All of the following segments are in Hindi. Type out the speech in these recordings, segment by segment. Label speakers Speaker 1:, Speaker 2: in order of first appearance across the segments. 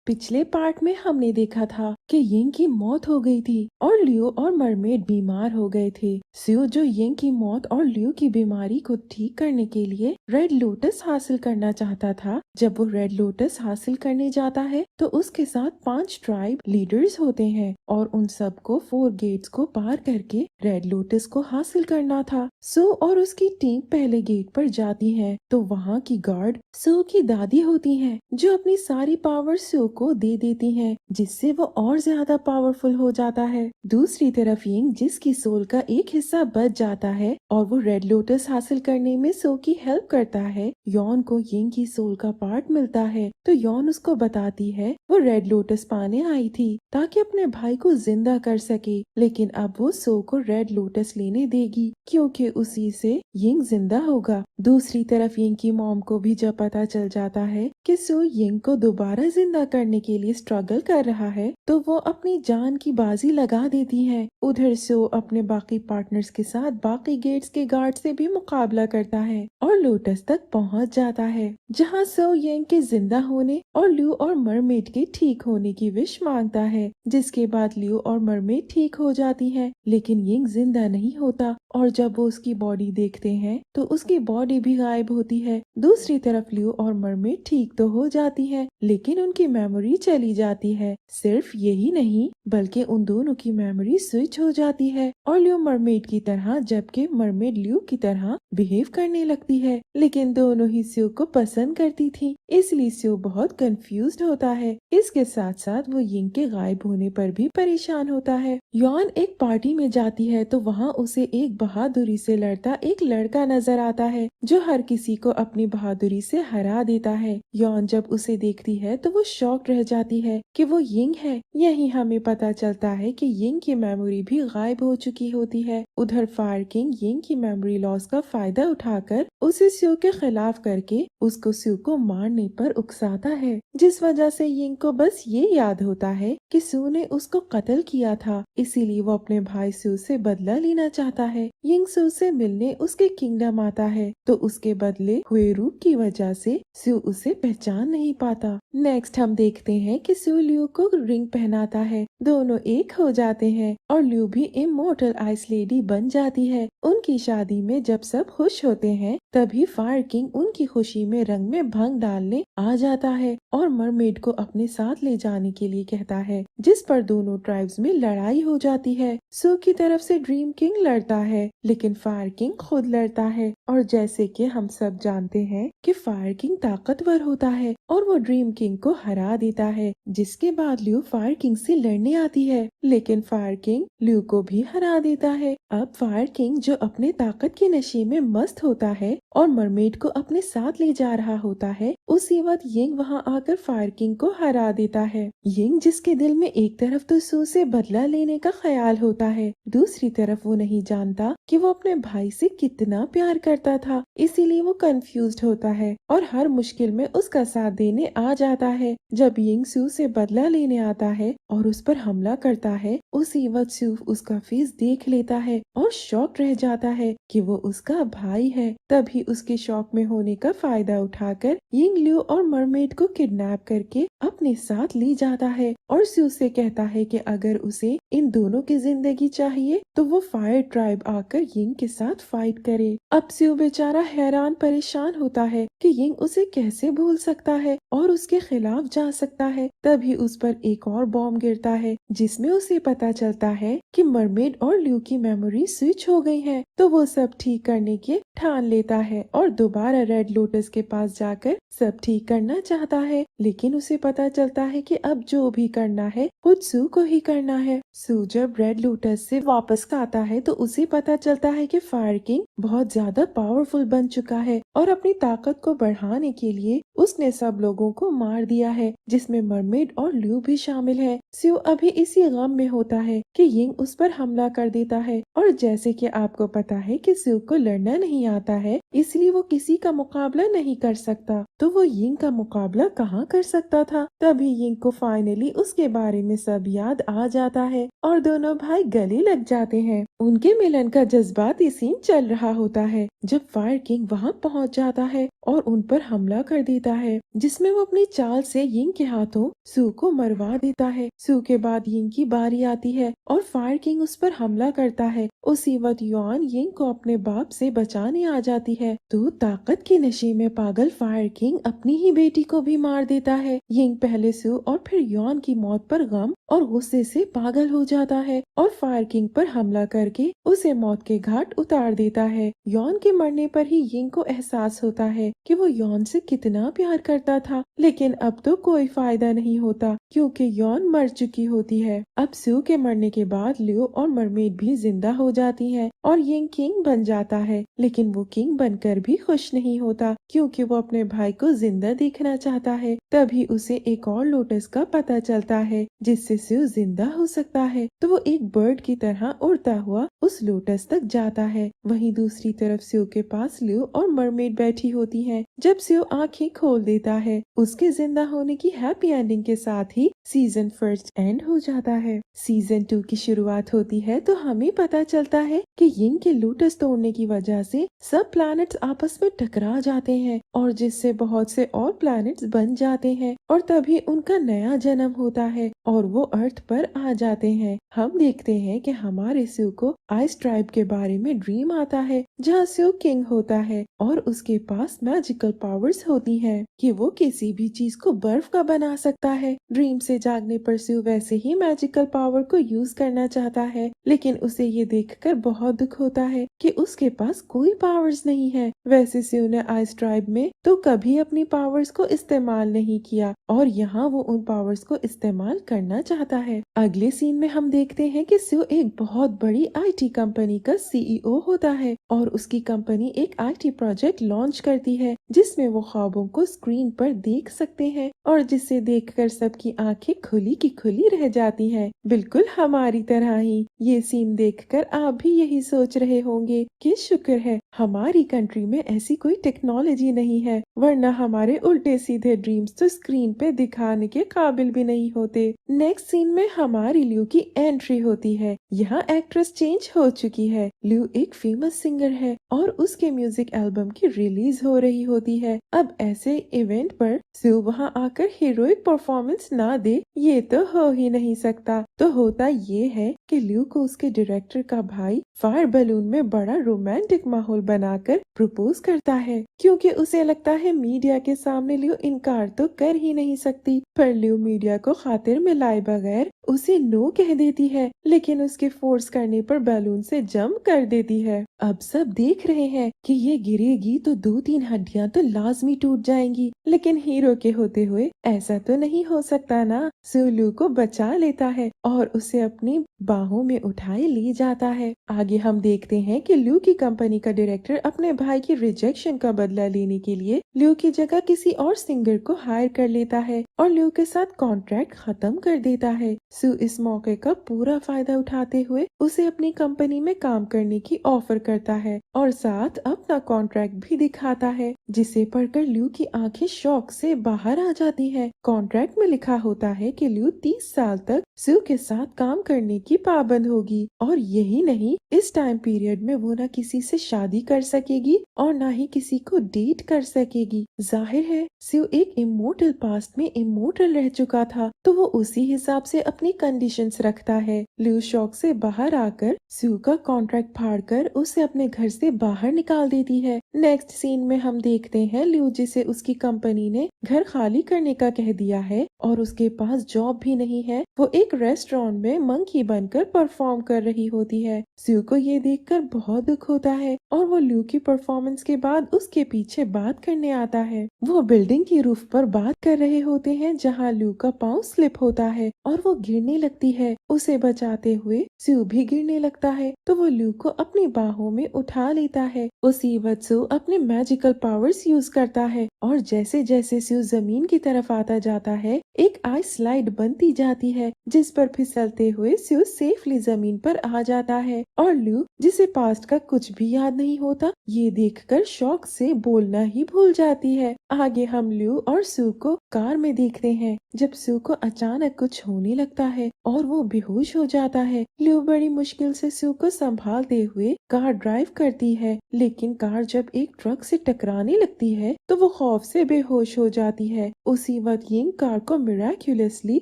Speaker 1: पिछले पार्ट में हमने देखा था कि यिंग की मौत हो गई थी और लियो और मरमेड बीमार हो गए थे। स्यू जो यिंग की मौत और लियो की बीमारी को ठीक करने के लिए रेड लोटस हासिल करना चाहता था। जब वो रेड लोटस हासिल करने जाता है तो उसके साथ 5 ट्राइब लीडर्स होते हैं और उन सबको 4 गेट्स को पार करके रेड लोटस को हासिल करना था। सो और उसकी टीम पहले गेट पर जाती है तो वहाँ की गार्ड सो की दादी होती है जो अपनी सारी पावर सो को दे देती हैं, जिससे वो और ज्यादा पावरफुल हो जाता है। दूसरी तरफ यिंग जिसकी सोल का एक हिस्सा बच जाता है और वो रेड लोटस हासिल करने में सो की हेल्प करता है। यॉन को यिंग की सोल का पार्ट मिलता है तो यॉन उसको बताती है वो रेड लोटस पाने आई थी ताकि अपने भाई को जिंदा कर सके, लेकिन अब वो सो को रेड लोटस लेने देगी क्योंकि उसी से यिंग जिंदा होगा। दूसरी तरफ यिंग की मॉम को भी जब पता चल जाता है कि सो यिंग को दोबारा जिंदा करने के लिए स्ट्रगल कर रहा है तो वो अपनी जान की बाजी लगा देती है। उधर सो अपने बाकी पार्टनर्स के साथ बाकी गेट्स के गार्ड से भी मुकाबला करता है और लोटस तक पहुंच जाता है, जहां सो यिंग के जिंदा होने और ल्यू और मरमेड के ठीक होने की विश मांगता है, जिसके बाद ल्यू और मरमेड ठीक हो जाती है लेकिन यिंग जिंदा नहीं होता और जब वो उसकी बॉडी देखते हैं तो उसकी बॉडी भी गायब होती है। दूसरी तरफ ल्यू और मरमेड ठीक तो हो जाती है लेकिन उनकी मेमोरी चली जाती है। सिर्फ यही नहीं बल्कि उन दोनों की मेमोरी स्विच हो जाती है और ल्यू मरमेड की तरह जबकि मरमेड ल्यू की तरह बिहेव करने लगती है, लेकिन दोनों ही स्यू को पसंद करती थी इसलिए स्यू बहुत कंफ्यूज्ड होता है। इसके साथ साथ वो यिंग के गायब होने पर भी परेशान होता है। यॉन एक पार्टी में जाती है तो वहाँ उसे एक बहादुरी से लड़ता एक लड़का नजर आता है जो हर किसी को अपनी बहादुरी से हरा देता है। यॉन जब उसे देखती है तो वो शॉक रह जाती है कि वो यिंग है। यही हमें पता चलता है कि यिंग की मेमोरी भी गायब हो चुकी होती है। उधर फायर किंग यिंग की मेमोरी लॉस का फायदा उठाकर उसे स्यू के खिलाफ करके उसको स्यू को मारने पर उकसाता है, जिस वजह से यिंग को बस ये याद होता है कि स्यू ने उसको कत्ल किया था, इसीलिए वो अपने भाई स्यू से बदला लेना चाहता है। यिंग स्यू से मिलने उसके किंगडम आता है तो उसके बदले हुए रूप की वजह से स्यू उसे पहचान नहीं पाता। नेक्स्ट हम देखते हैं कि स्यू ल्यू को रिंग पहनाता है, दोनों एक हो जाते हैं और ल्यू भी इमोर्टल आइस लेडी बन जाती है। उनकी शादी में जब सब खुश होते हैं तभी फायर किंग उनकी खुशी में रंग में भंग डालने आ जाता है और मरमेड को अपने साथ ले जाने के लिए कहता है, जिस पर दोनों ट्राइब्स में लड़ाई हो जाती है। सो की तरफ से ड्रीम किंग लड़ता है लेकिन फायर किंग खुद लड़ता है और जैसे कि हम सब जानते हैं कि फायर किंग ताकतवर होता है और वो ड्रीम किंग को हरा देता है, जिसके बाद ल्यू फायर किंग से लड़ने आती है लेकिन फायर किंग ल्यू को भी हरा देता है। अब फायर किंग जो अपने ताकत के नशे में मस्त होता है और मरमेड को अपने साथ ले जा रहा होता है, उसी वक्त यिंग वहां आकर फायर किंग को हरा देता है। यिंग जिसके दिल में एक तरफ तो सू से बदला लेने का ख्याल होता है, दूसरी तरफ वो नहीं जानता कि वो अपने भाई से कितना प्यार करता था, इसीलिए वो कंफ्यूज्ड होता है और हर मुश्किल में उसका साथ देने आ जाता है। जब यिंग सू से बदला लेने आता है और उस पर हमला करता है, उसी वक्त सू उसका फेस देख लेता है और शॉक रह जाता है कि वो उसका भाई है। तभी उसके शॉक में होने का फायदा उठाकर यिंग ल्यू और मरमेड को किडनैप करके अपने साथ ले जाता है और सू से कहता है कि अगर उसे इन दोनों की जिंदगी चाहिए तो वो फायर ट्राइब आकर यिंग के साथ फाइट करे। अब सू बेचारा हैरान परेशान होता है कि यिंग उसे कैसे भूल सकता है और उसके खिलाफ जा सकता है। तभी उस पर एक और बॉम्ब गिरता है जिसमें उसे पता चलता है कि मरमेड और ल्यू की मेमोरी स्विच हो गई है, तो वो सब ठीक करने की ठान लेता है और दोबारा रेड लोटस के पास जाकर सब ठीक करना चाहता है, लेकिन उसे पता चलता है कि अब जो भी करना है खुद सू को ही करना है। सू जब रेड लोटस से वापस आता है तो उसे पता चलता है कि फायर किंग बहुत ज्यादा पावरफुल बन चुका है और अपनी ताकत को बढ़ाने के लिए उसने सब लोगों को मार दिया है, जिसमें मरमेड और ल्यू भी शामिल है। सू अभी इसी गम में होता है कि यिंग उस पर हमला कर देता है और जैसे कि आपको पता है कि सू को लड़ना नहीं आता है, इसलिए वो किसी का मुकाबला नहीं कर सकता, तो वो यिंग का मुकाबला कहाँ कर सकता था। तभी यिंग को फाइनली उसके बारे में सब याद आ जाता है और दोनों भाई गले लग जाते हैं। उनके मिलन का जज्बाती सीन चल रहा रहा होता है जब फायर किंग वहां पहुंच जाता है और उन पर हमला कर देता है, जिसमें वो अपनी चाल से यिंग के हाथों सू को मरवा देता है। सू के बाद यिंग की बारी आती है और फायर किंग उस पर हमला करता है। उसी वक्त युआन यिंग को अपने बाप से बचाने आ जाती है, तो ताकत के नशे में पागल फायर किंग अपनी ही बेटी को भी मार देता है। यिंग पहले सू और फिर युआन की मौत पर गम और गुस्से से पागल हो जाता है और फायर किंग पर हमला करके उसे मौत के घाट उतार देता है। यॉन के मरने पर ही यिंग को एहसास होता है कि वो यॉन से कितना प्यार करता था, लेकिन अब तो कोई फायदा नहीं होता क्योंकि यॉन मर चुकी होती है। अब सू के मरने के बाद लियो और मरमेड भी जिंदा हो जाती है और यिंग किंग बन जाता है, लेकिन वो किंग बनकर भी खुश नहीं होता क्योंकि वो अपने भाई को जिंदा देखना चाहता है। तभी उसे एक और लोटस का पता चलता है जिससे सू जिंदा हो सकता है, तो वो एक बर्ड की तरह उड़ता हुआ उस लोटस तक जाता है। वहीं दूसरी तरफ सू के पास लियो और मरमेड बैठी होती हैं। जब सू आंखें खोल देता है, उसके जिंदा होने की हैप्पी एंडिंग के साथ ही सीजन फर्स्ट एंड हो जाता है। सीजन 2 की शुरुआत होती है तो हमें पता चलता है कि यिंग के लोटस तोड़ने की वजह से सब प्लैनेट्स आपस में टकरा जाते हैं और जिससे बहुत से और प्लैनेट्स बन जाते हैं और तभी उनका नया जन्म होता है और वो अर्थ पर आ जाते हैं। हम देखते हैं कि हमारे सू को आइस ट्राइब के बारे में ड्रीम आता है जहाँ सू किंग होता है और उसके पास मैजिकल पावर्स होती हैं कि वो किसी भी चीज को बर्फ का बना सकता है। ड्रीम से जागने पर सू वैसे ही मैजिकल पावर को यूज करना चाहता है, लेकिन उसे ये देखकर बहुत दुख होता है कि उसके पास कोई पावर्स नहीं है। वैसे सू ने आइस ट्राइब में तो कभी अपनी पावर्स को इस्तेमाल नहीं किया और यहाँ वो उन पावर्स को इस्तेमाल करना चाहता है। अगले सीन में हम देखते हैं कि सू एक बहुत बड़ी आईटी कंपनी का सीईओ होता है और उसकी कंपनी एक आईटी प्रोजेक्ट लॉन्च करती है जिसमें वो ख्वाबों को स्क्रीन पर देख सकते हैं और जिसे देखकर सबकी आंखें खुली की खुली रह जाती हैं, बिल्कुल हमारी तरह ही। ये सीन देखकर आप भी यही सोच रहे होंगे कि शुक्र है हमारी कंट्री में ऐसी कोई टेक्नोलॉजी नहीं है, वरना हमारे उल्टे सीधे ड्रीम्स तो स्क्रीन पे दिखाने के काबिल भी नहीं होते। नेक्स्ट सीन में हमारी लियू की एंट्री होती है। यहाँ एक्ट्रेस चेंज हो चुकी है। लियू एक फेमस सिंगर है और उसके म्यूजिक एल्बम की रिलीज हो रही होती है। अब ऐसे इवेंट पर सू वहाँ आकर हीरोइक परफॉर्मेंस ना दे, ये तो हो ही नहीं सकता। तो होता ये है कि लियू को उसके डायरेक्टर का भाई फायर बलून में बड़ा रोमांटिक माहौल बनाकर प्रपोज करता है क्योंकि उसे लगता है मीडिया के सामने लियू इनकार तो कर ही नहीं सकती। पर लियू मीडिया को खातिर में लाए बगैर उसे नो कह देती है, लेकिन उसके फोर्स करने पर बैलून से जंप कर देती है। अब सब देख रहे हैं कि ये गिरेगी तो 2-3 हड्डियां तो लाजमी टूट जाएंगी, लेकिन हीरो के होते हुए ऐसा तो नहीं हो सकता ना। सू लियू को बचा लेता है और उसे अपनी बाहों में उठाए ले जाता है। आगे हम देखते हैं कि लियू की कंपनी का डायरेक्टर अपने भाई की रिजेक्शन का बदला लेने के लिए लियू की जगह किसी और सिंगर को हायर कर लेता है और लियू के साथ कॉन्ट्रैक्ट खत्म कर देता है। सू इस मौके का पूरा फायदा उठाते हुए उसे अपनी कंपनी में काम करने की ऑफर करता है और साथ अपना कॉन्ट्रैक्ट भी दिखाता है, जिसे पढ़कर लियू की आंखें शौक से बाहर आ जाती हैं। कॉन्ट्रैक्ट में लिखा होता है कि लियू 30 साल तक सू के साथ काम करने की पाबंद होगी और यही नहीं, इस टाइम पीरियड में वो न किसी से शादी कर सकेगी और न ही किसी को डेट कर सकेगी। जाहिर है सू एक इमोर्टल पास्ट में इमोर्टल रह चुका था, तो वो उसी हिसाब से अपनी कंडीशंस रखता है। लियू शौक से बाहर आकर सू का कॉन्ट्रैक्ट फाड़कर उसे अपने घर से बाहर निकाल देती है। नेक्स्ट सीन में हम देखते हैं लियू जिसे उसकी कंपनी ने घर खाली करने का कह दिया है और उसके पास जॉब भी नहीं है, वो एक रेस्टोरेंट में मंकी बनकर परफॉर्म कर रही होती है। सू को ये देखकर बहुत दुख होता है और वो लियू की परफॉर्मेंस के बाद उसके पीछे बात करने आता है। वो बिल्डिंग की रूफ पर बात कर रहे होते हैं जहाँ लियू का पाँव स्लिप होता है और वो गिरने लगती है। उसे बचाते हुए सू भी गिरने लगता है, तो वो लियू को अपनी बाहों में उठा लेता है। उसी वक्त सू अपने मैजिकल पावर्स पावर्स यूज करता है और जैसे जैसे स्यू जमीन की तरफ आता जाता है एक आइस स्लाइड बनती जाती है जिस पर फिसलते हुए स्यू सेफली जमीन पर आ जाता है और ल्यू जिसे पास्ट का कुछ भी याद नहीं होता ये देखकर शौक से बोलना ही भूल जाती है। आगे हम ल्यू और स्यू को कार में देखते हैं जब स्यू को अचानक कुछ होने लगता है और वो बेहोश हो जाता है। ल्यू बड़ी मुश्किल से स्यू को संभालते हुए कार ड्राइव करती है लेकिन कार जब एक ट्रक से टकराने लगती है तो वो खौफ से बेहोश हो जाती है। उसी वक्त यिंग कार को मिराक्युलसली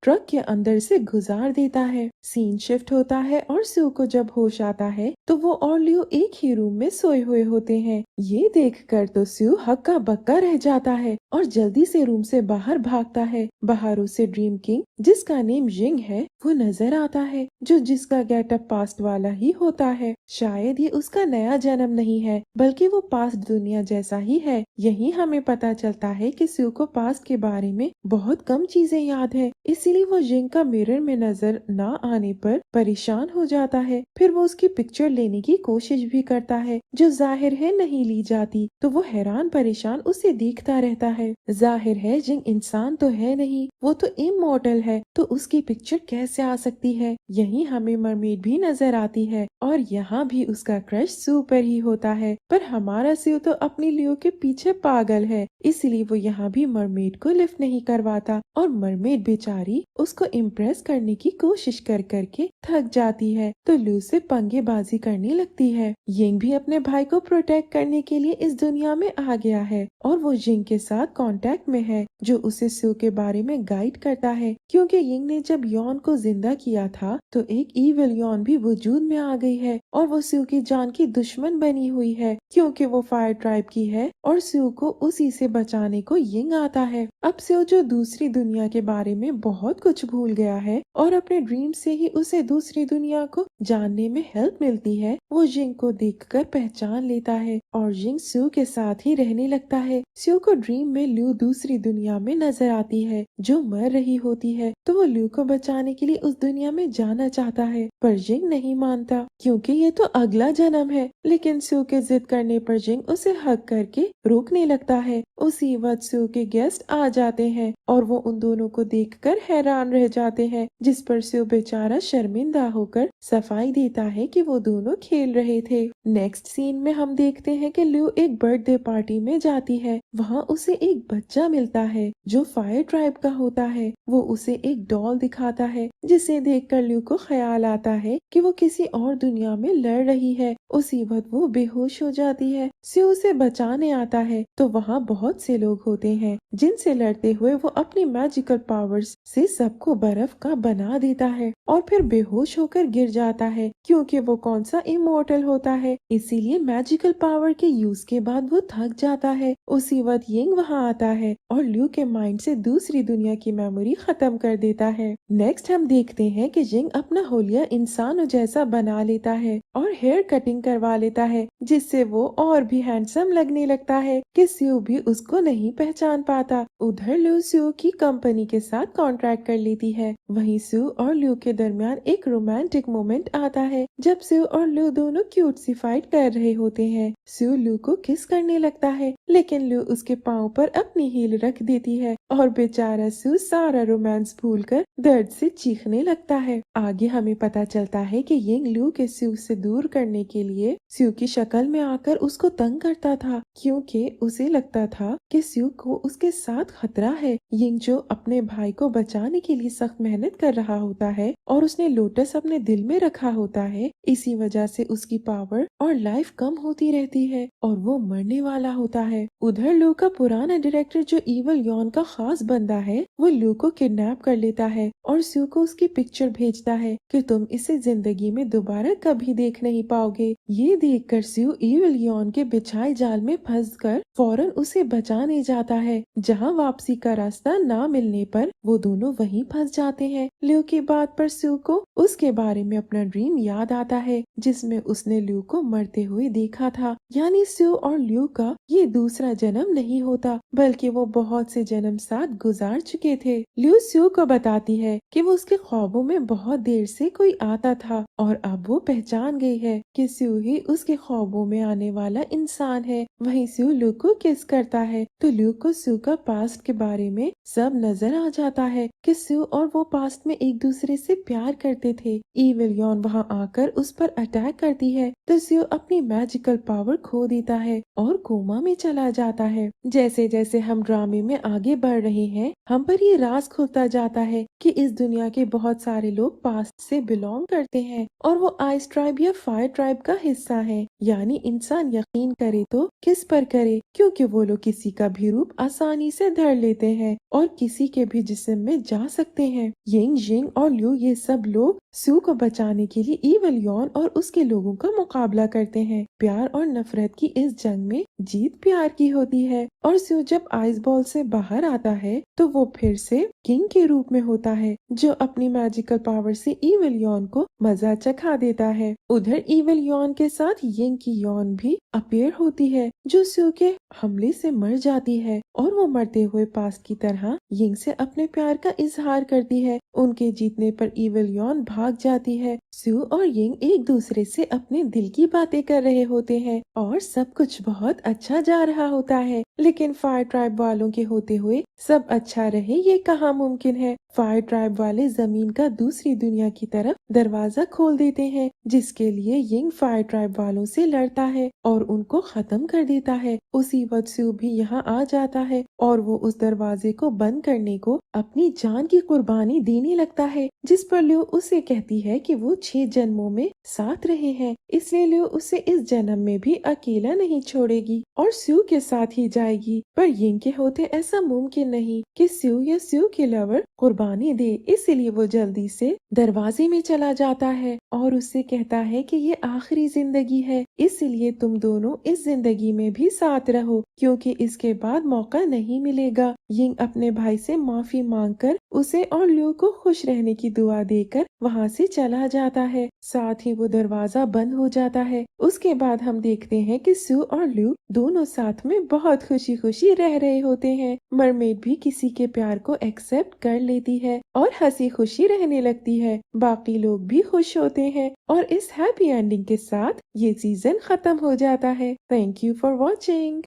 Speaker 1: ट्रक के अंदर से गुजार देता है। सीन शिफ्ट होता है और स्यू को जब होश आता है तो वो और ल्यू एक ही रूम में सोए हुए होते हैं। ये देखकर तो स्यू हक्का बक्का रह जाता है और जल्दी से रूम से बाहर भागता है। बाहर उसे ड्रीम किंग जिसका नेम जिंग है वो नजर आता है जो जिसका गेटअप पास्ट वाला ही होता है। शायद ये उसका नया जन्म नहीं है बल्कि वो पास्ट दुनिया जैसा ही है। यही हमें पता चलता है कि स्यू को पास्ट के बारे में बहुत कम चीजें याद है इसीलिए वो जिंग का मिरर में नजर न आने पर परेशान हो जाता है। फिर वो उसकी पिक्चर लेने की कोशिश भी करता है जो जाहिर है नहीं ली जाती तो वो हैरान परेशान उसे देखता रहता है। जाहिर है जिंग इंसान तो है नहीं वो तो इमॉर्टल है तो उसकी पिक्चर कैसे आ सकती है। यहीं हमें मरमेड भी नजर आती है और यहाँ भी उसका क्रश स्यू पर ही होता है पर हमारा स्यू तो अपनी लियो के पीछे पागल है इसलिए वो यहाँ भी मरमेड को लिफ्ट नहीं करवाता और मरमेड बेचारी उसको इम्प्रेस करने की कोशिश कर करके थक जाती है तो लू से पंगेबाजी करने लगती है। यिंग भी अपने भाई को प्रोटेक्ट करने के लिए इस दुनिया में आ गया है और वो जिंग के साथ कांटेक्ट में है जो उसे स्यू के बारे में गाइड करता है क्योंकि यिंग ने जब यॉन को जिंदा किया था तो एक ईविल यॉन भी वजूद में आ गई है और वो स्यू की जान की दुश्मन बनी हुई है क्योंकि वो फायर ट्राइब की है और स्यू को उसी से बचाने को यिंग आता है। अब स्यू जो दूसरी दुनिया के बारे में बहुत कुछ भूल गया है और अपने ड्रीम से ही उसे दूसरी दुनिया को जानने में हेल्प मिलती है वो जिंग को देखकर पहचान लेता है और जिंग स्यू के साथ ही रहने लगता है। स्यू को ड्रीम में ल्यू दूसरी दुनिया में नजर आती है जो मर रही होती है तो वो ल्यू को बचाने के लिए उस दुनिया में जाना चाहता है पर जिंग नहीं मानता क्योंकि ये तो अगला जन्म है। लेकिन स्यू के जिद करने पर जिंग उसे हक करके रोकने लगता है। उसी वक्त स्यू के गेस्ट आ जाते हैं और वो उन दोनों को देखकर हैरान रह जाते हैं जिस पर स्यू बेचारा शर्मिंदा होकर सफाई देता है कि वो दोनों खेल रहे थे। नेक्स्ट सीन में हम देखते हैं कि ल्यू एक बर्थडे पार्टी में जाती है। वहाँ उसे एक बच्चा मिलता है जो फायर ट्राइब का होता है। वो उसे एक डॉल दिखाता है जिसे देखकर ल्यू को ख्याल आता है कि वो किसी और दुनिया में लड़ रही है। उसी वक्त वो बेहोश हो जाती है। स्यू उसे बचाने आता है तो वहाँ बहुत से लोग होते हैं जिनसे लड़ते हुए वो अपनी मैजिकल पावर्स से सबको बर्फ का बना देता है और फिर बेहोश होकर गिर जाता है क्योंकि वो कौन सा इमोर्टल होता है इसीलिए मैजिकल पावर के यूज के बाद वो थक जाता है। उसी वक्त यिंग वहाँ आता है और ल्यू के माइंड से दूसरी दुनिया की मेमोरी खत्म कर देता है। नेक्स्ट हम देखते हैं कि जिंग अपना होलिया इंसानों जैसा बना लेता है और हेयर कटिंग करवा लेता है जिससे वो और भी हैंडसम लगने लगता है कि स्यू भी उसको नहीं पहचान पाता। उधर ल्यू स्यू की कंपनी के साथ कॉन्ट्रैक्ट कर लेती है। वहीं स्यू और ल्यू के दरमियान एक रोमांटिक मोमेंट आता है जब स्यू और ल्यू दोनों क्यूट सी फाइट कर रहे होते हैं। स्यू ल्यू को किस करने लगता है लेकिन ल्यू उसके पाँव पर अपनी हील रख देती है और बेचारा स्यू सारा रोमांस भूलकर दर्द से चीखने लगता है। आगे हमें पता चलता है कि यिंग ल्यू के स्यू से दूर करने के लिए स्यू की शक्ल में आकर उसको तंग करता था क्योंकि उसे लगता था कि स्यू को उसके साथ खतरा है। यिंग जो अपने भाई को बचाने के लिए सख्त मेहनत कर रहा होता है और उसने लोटस अपने दिल में रखा होता है इसी वजह से उसकी पावर और लाइफ कम होती रहती है और वो मरने वाला होता है। उधर ल्यू का पुराना डायरेक्टर जो इवल यॉन का खास बंदा है वो ल्यू को किडनैप कर लेता है और स्यू को उसकी पिक्चर भेजता है कि तुम इसे जिंदगी में दोबारा कभी देख नहीं पाओगे। ये देखकर स्यू इवल यॉन के बिछाए जाल में फंसकर फौरन उसे बचाने जाता है। जहाँ वापसी का रास्ता ना मिलने पर वो दोनों वहीं फंस जाते हैं। ल्यू की बात पर स्यू को उसके बारे में अपना ड्रीम याद आता है जिसमें उसने ल्यू को मरते हुए देखा था। यानी स्यू और ल्यू का ये दूसरा जन्म नहीं होता बल्कि वो बहुत से जन्म साथ गुजार चुके थे। ल्यू स्यू को बताती है कि वो उसके ख्वाबों में बहुत देर से कोई आता था और अब वो पहचान गई है कि स्यू ही उसके ख्वाबों में आने वाला इंसान है। वहीं स्यू ल्यू को किस करता है तो ल्यू को स्यू का पास्ट के बारे में सब नजर आ जाता है कि स्यू और वो पास्ट में एक दूसरे से प्यार करते थे। इविल यॉन वहाँ आकर उस पर अटैक करती है तो स्यू अपनी मैजिकल पावर खो देता है और कोमा में चला जाता है। जैसे जैसे हम ड्रामे में आगे बढ़ रहे हैं, हम पर ये राज खुलता जाता है कि इस दुनिया के बहुत सारे लोग पास्ट से बिलोंग करते हैं और वो आइस ट्राइब या फायर ट्राइब का हिस्सा है। यानी इंसान यकीन करे तो किस पर करे, क्योंकि वो लोग किसी का भी रूप आसानी से धर लेते हैं और किसी के भी जिस्म में जा सकते हैं। यिंग, जिंग और ल्यू ये सब लोग स्यू को बचाने के लिए इविल यॉन और उसके लोगों का मुकाबला करते हैं। प्यार और नफरत की इस जंग में जीत प्यार की होती है और स्यू जब आइस बॉल से बाहर आता है तो वो फिर से किंग के रूप में होता है, जो अपनी मैजिकल पावर से इविल यॉन को मजा चखा देता है। उधर इविल यॉन के साथ यिंग की यॉन भी अपीयर होती है, जो स्यू के हमले से मर जाती है और वो मरते हुए पास्ट की तरह यिंग से अपने प्यार का इजहार करती है। उनके जीतने पर इविल यॉन भाग जाती है। स्यू और यिंग एक दूसरे से अपने दिल की बातें कर रहे होते हैं और सब कुछ बहुत अच्छा जा रहा होता है। लेकिन फायर ट्राइब वालों के होते हुए सब अच्छा रहे ये कहाँ मुमकिन है। फायर ट्राइब वाले जमीन का दूसरी दुनिया की तरफ दरवाजा खोल देते हैं, जिसके लिए यिंग फायर ट्राइब वालों से लड़ता है और उनको खत्म कर देता है। उसी वक्त स्यू भी यहाँ आ जाता है और वो उस दरवाजे को बंद करने को अपनी जान की कुर्बानी देने लगता है, जिस पर ल्यू उसे कहती है कि वो 6 जन्मों में साथ रहे हैं, इसलिए ल्यू उसे इस जन्म में भी अकेला नहीं छोड़ेगी और स्यू के साथ ही जाएगी। पर यिंग के होते ऐसा मुमकिन नहीं कि स्यू या स्यू के लवर कुर्बानी दे, इसीलिए वो जल्दी से दरवाजे में चला जाता है और उससे कहता है कि ये आखिरी जिंदगी है, इसलिए तुम दोनों इस जिंदगी में भी साथ रहो, क्योंकि इसके बाद मौका नहीं मिलेगा। यिंग अपने भाई से माफी मांगकर उसे और ल्यू को खुश रहने की दुआ देकर वहाँ से चला जाता है। साथ ही वो दरवाजा बंद हो जाता है। उसके बाद हम देखते हैं कि स्यू और ल्यू दोनों साथ में बहुत खुशी खुशी रह रहे होते हैं। मरमेड भी किसी के प्यार को एक्सेप्ट कर लेती है और हंसी खुशी रहने लगती है। बाकी लोग भी खुश होते हैं और इस हैप्पी एंडिंग के साथ ये सीजन खत्म हो जाता है। Thank you for watching.